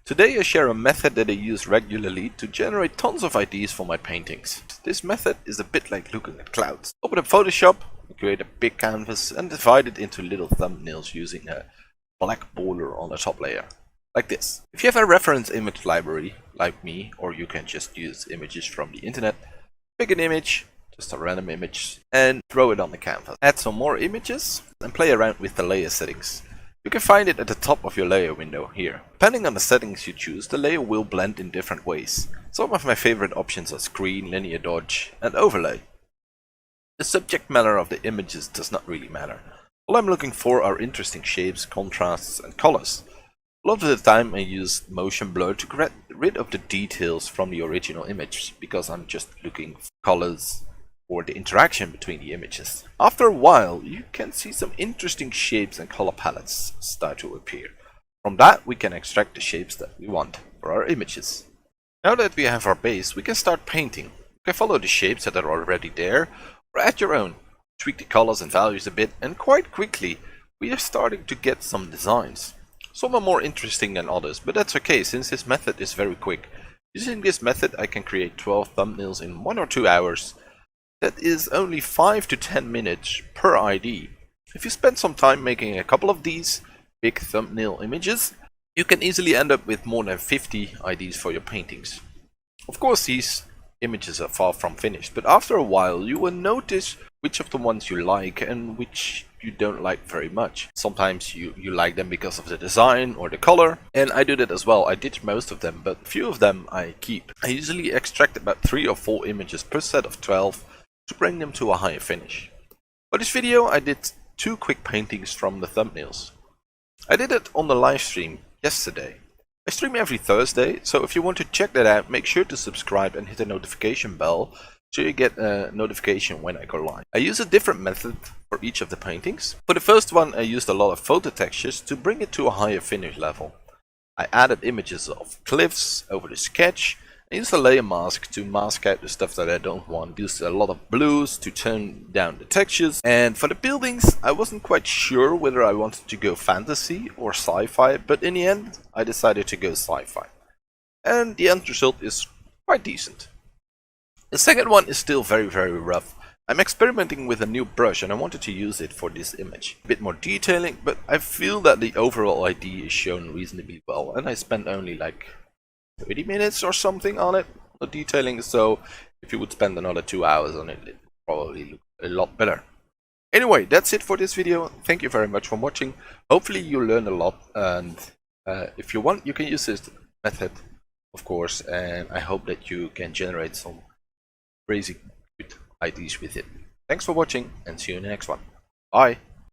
Today I share a method that I use regularly to generate tons of ideas for my paintings. This method is a bit like looking at clouds. Open up Photoshop, create a big canvas and divide it into little thumbnails using a black border on the top layer. Like this. If you have a reference image library, like me, or you can just use images from the internet, pick an image, just a random image, and throw it on the canvas. Add some more images and play around with the layer settings. You can find it at the top of your layer window here. Depending on the settings you choose, the layer will blend in different ways. Some of my favorite options are screen, linear dodge, and overlay. The subject matter of the images does not really matter. All I'm looking for are interesting shapes, contrasts, and colors. A lot of the time I use motion blur to get rid of the details from the original image, because I'm just looking for colors or the interaction between the images. After a while, you can see some interesting shapes and color palettes start to appear. From that, we can extract the shapes that we want for our images. Now that we have our base, we can start painting. You can follow the shapes that are already there, or add your own. Tweak the colors and values a bit, and quite quickly, we are starting to get some designs. Some are more interesting than others, but that's okay since this method is very quick. Using this method I can create 12 thumbnails in 1 or 2 hours. That is only 5 to 10 minutes per ID. If you spend some time making a couple of these big thumbnail images, you can easily end up with more than 50 IDs for your paintings. Of course these images are far from finished, but after a while you will notice which of the ones you like and which you don't like very much. Sometimes you like them because of the design or the color, and I do that as well. I ditch most of them, but few of them I keep. I usually extract about 3 or 4 images per set of 12 to bring them to a higher finish. For this video I did 2 quick paintings from the thumbnails. I did it on the live stream yesterday. I stream every Thursday, so if you want to check that out, make sure to subscribe and hit the notification bell so you get a notification when I go live. I use a different method for each of the paintings. For the first one I used a lot of photo textures to bring it to a higher finish level. I added images of cliffs over the sketch. I used a layer mask to mask out the stuff that I don't want. Used a lot of blues to tone down the textures. And for the buildings, I wasn't quite sure whether I wanted to go fantasy or sci-fi, but in the end, I decided to go sci-fi. And the end result is quite decent. The second one is still very rough. I'm experimenting with a new brush and I wanted to use it for this image. A bit more detailing, but I feel that the overall idea is shown reasonably well, and I spent only like 30 minutes or something on it, the detailing, so if you would spend another 2 hours on it, it would probably look a lot better. Anyway, that's it for this video. Thank you very much for watching. Hopefully you learned a lot, and if you want, you can use this method, of course, and I hope that you can generate some crazy good ideas with it. Thanks for watching, and see you in the next one. Bye!